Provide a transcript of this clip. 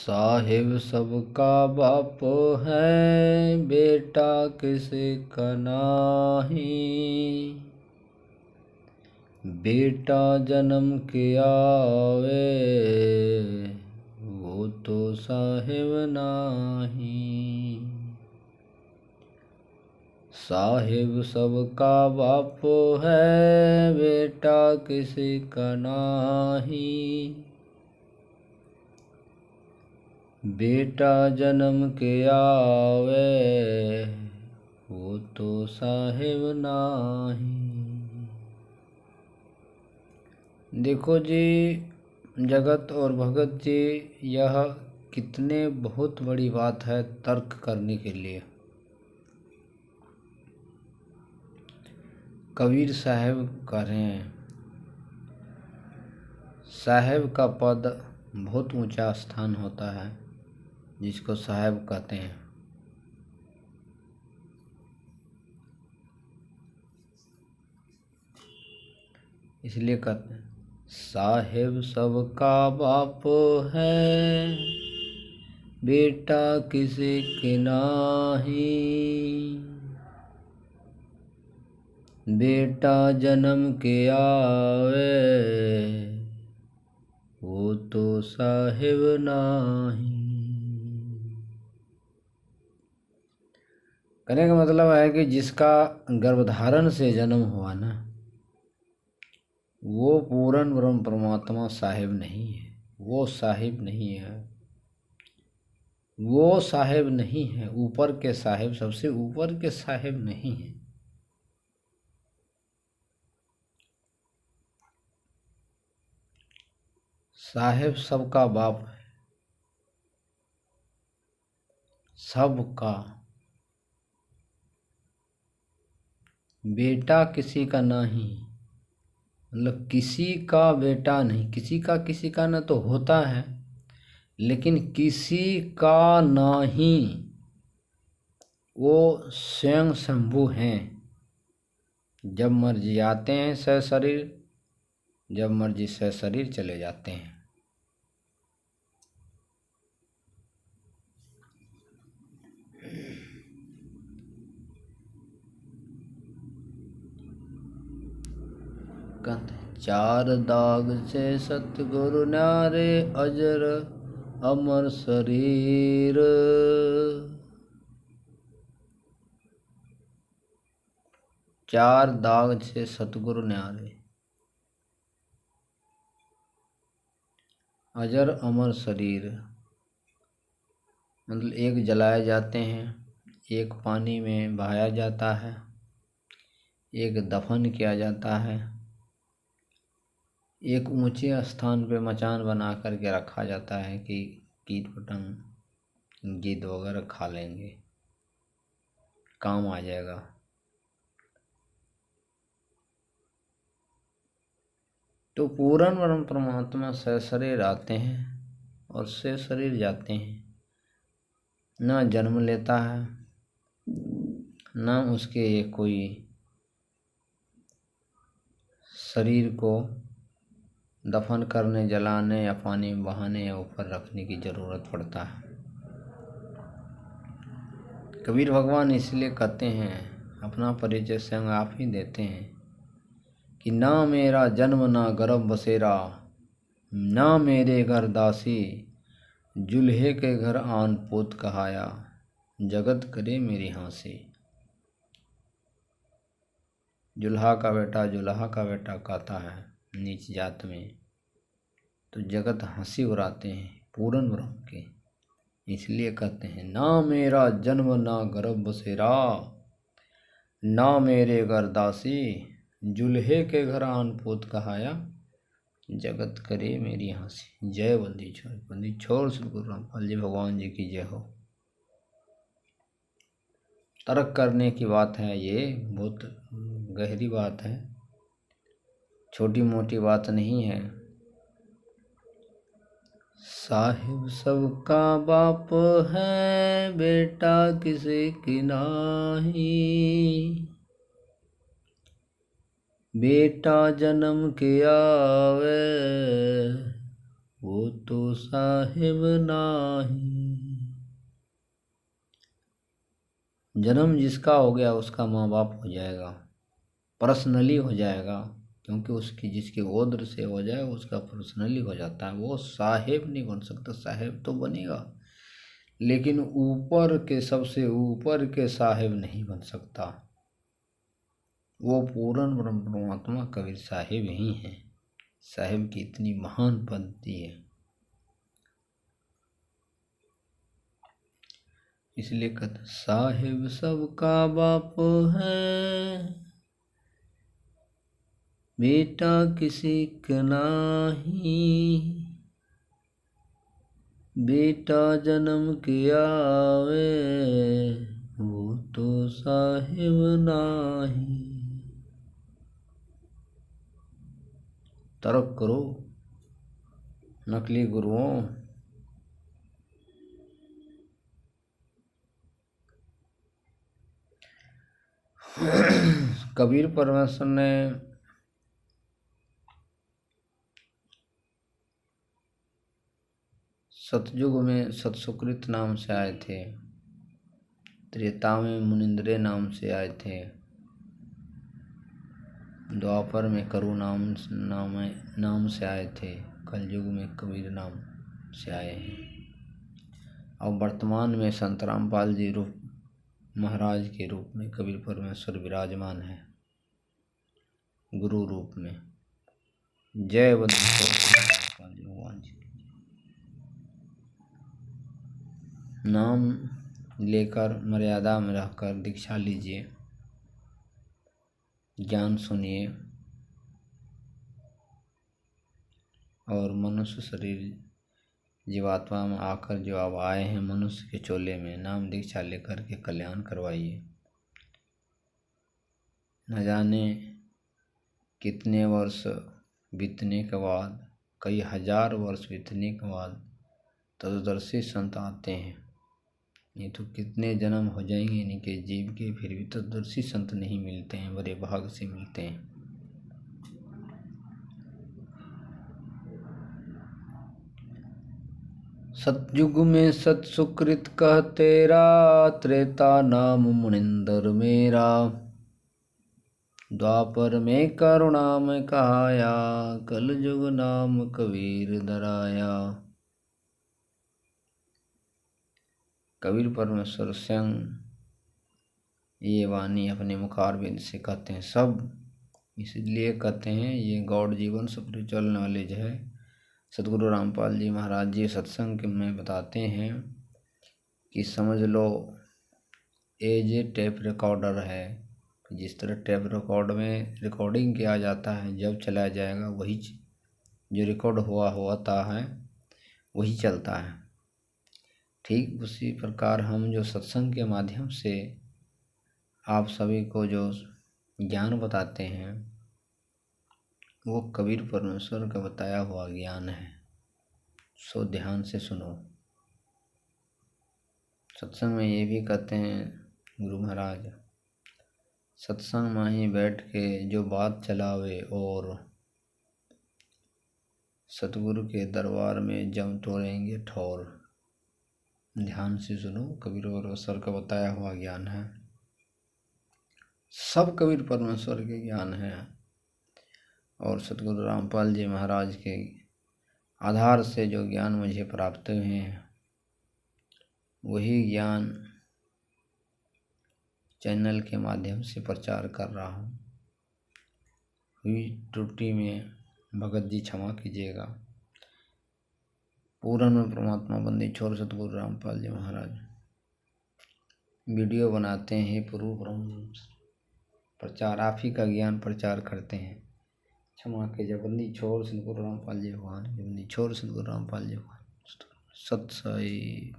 साहिब सबका बाप है, बेटा किसी का नाही। बेटा जन्म के आवे, वो तो साहिब नाही। साहिब सबका बाप है, बेटा किसी का नाही। बेटा जन्म के आवे, वो तो साहिब नाही। देखो जी जगत और भगत जी, यह कितने बहुत बड़ी बात है तर्क करने के लिए। कबीर साहब कह रहे हैं, साहब का पद बहुत ऊंचा स्थान होता है, जिसको साहब कहते हैं। इसलिए कहते हैं साहिब सबका बाप है, बेटा किसी के नाही। बेटा जन्म के आवे, वो तो साहिब नाही। कहने का मतलब है कि जिसका गर्भधारण से जन्म हुआ ना, वो पूर्ण ब्रह्म परमात्मा साहिब नहीं है। वो साहिब नहीं है, वो साहिब नहीं है। ऊपर के साहिब, सबसे ऊपर के साहिब नहीं है। साहिब सबका बाप है, सबका। बेटा किसी का नहीं, मतलब किसी का बेटा नहीं। किसी का न तो होता है, लेकिन किसी का नहीं। वो स्वयं शंभु हैं। जब मर्जी आते हैं सशरीर, जब मर्जी सशरीर चले जाते हैं। चार दाग से सतगुरु न्यारे, अजर अमर शरीर। चार दाग से सतगुरु न्यारे, अजर अमर शरीर। मतलब एक जलाए जाते हैं, एक पानी में बहाया जाता है, एक दफन किया जाता है, एक ऊंचे स्थान पे मचान बना करके रखा जाता है कि कीट पतंग गिद्ध वगैरह खा लेंगे, काम आ जाएगा। तो पूर्ण ब्रह्म परमात्मा सशरीर आते हैं और सशरीर जाते हैं। ना जन्म लेता है, ना उसके कोई शरीर को दफन करने, जलाने या पानी में बहाने या ऊपर रखने की जरूरत पड़ता है। कबीर भगवान इसलिए कहते हैं, अपना परिचय स्वयं आप ही देते हैं कि ना मेरा जन्म ना गर्भ बसेरा, ना मेरे घर दासी, जुल्हे के घर आन पोत कहाया, जगत करे मेरी हंसी। जुल्हा का बेटा जुल्हा का बेटा कहता है नीच जात में, तो जगत हंसी उड़ाते हैं पूर्ण ब्रह्म के। इसलिए कहते हैं ना मेरा जन्म ना गर्भ बसेरा, ना मेरे घर दासी, जुल्हे के घर आन पोत कहाया, जगत करे मेरी हंसी। जय बंदी छोड़ श्री गुरु रामपाल जी भगवान जी की जय हो। तर्क करने की बात है, ये बहुत गहरी बात है, छोटी मोटी बात नहीं है। साहिब सबका बाप है, बेटा किसी की नाही। बेटा जन्म के आवे, वो तो साहिब नाही। जन्म जिसका हो गया उसका माँ बाप हो जाएगा, पर्सनली हो जाएगा, क्योंकि उसकी जिसकी ओद्र से हो जाए उसका पर्सनली हो जाता है। वो साहिब नहीं बन सकता, साहिब तो बनेगा लेकिन ऊपर के सबसे ऊपर के साहिब नहीं बन सकता। वो पूर्ण ब्रह्म परमात्मा कबीर साहिब ही हैं। साहिब की इतनी महान पद्धति है, इसलिए कहते साहिब सबका बाप है, बेटा किसी का नाही। बेटा जन्म के आवे, वो तो साहिब नाही। तर्क करो नकली गुरुओं। कबीर परमेश्वर ने सतयुग में सतसुकृत नाम से आए थे, त्रेता में मुनिंद्रे नाम से आए थे, द्वापर में करु नाम से आए थे, कलयुग में कबीर नाम से आए हैं। और वर्तमान में संत रामपाल जी रूप महाराज के रूप में कबीर परमेश्वर विराजमान है गुरु रूप में। जय भगवान जी। नाम लेकर मर्यादा में रहकर दीक्षा लीजिए, ज्ञान सुनिए और मनुष्य शरीर जीवात्मा में आकर जो अब आए हैं मनुष्य के चोले में, नाम दीक्षा लेकर के कल्याण करवाइए। न जाने कितने वर्ष बीतने के बाद, कई हजार वर्ष बीतने के बाद तत्वदर्शी संत आते हैं। नहीं तो कितने जन्म हो जाएंगे इनके जीव के, फिर भी तत्वदर्शी संत नहीं मिलते हैं, बड़े भाग से मिलते हैं। सतयुग में सत्सुकृत कह तेरा, त्रेता नाम मुनिंदर मेरा। द्वापर में करुणाम कहाया, कलयुग नाम कबीर दराया। कबीर परमेश्वर स्वयं ये वाणी अपने मुखारविंद से कहते हैं सब, इसलिए कहते हैं ये गौड़ जीवन स्पिरिचुअल नॉलेज है। सतगुरु रामपाल जी महाराज जी सत्संग में बताते हैं कि समझ लो एज ए टेप रिकॉर्डर है। जिस तरह टेप रिकॉर्ड में रिकॉर्डिंग किया जाता है, जब चला जाएगा वही जो रिकॉर्ड हुआ होता है वही चलता है। ठीक उसी प्रकार हम जो सत्संग के माध्यम से आप सभी को जो ज्ञान बताते हैं वो कबीर परमेश्वर का बताया हुआ ज्ञान है। सो ध्यान से सुनो। सत्संग में ये भी कहते हैं गुरु महाराज, सत्संग में ही बैठ के जो बात चलावे और सतगुरु के दरबार में जम तोड़ेंगे ठौर। ध्यान से सुनो, कबीर परमेश्वर का बताया हुआ ज्ञान है, सब कबीर परमेश्वर के ज्ञान है। और सतगुरु रामपाल जी महाराज के आधार से जो ज्ञान मुझे प्राप्त हुए हैं वही ज्ञान चैनल के माध्यम से प्रचार कर रहा हूँ। हुई त्रुटि में भगत जी क्षमा कीजिएगा। पूर्ण में परमात्मा बंदी छोर सतगुरु रामपाल जी महाराज वीडियो बनाते हैं, पूर्व ब्रह्म प्रचार आप ही का ज्ञान प्रचार करते हैं। क्षमा के जबंदी छोर सतगुरु रामपाल जी भगवान, जबंदी छोर सतगुरु रामपाल जी भगवान। सत साई।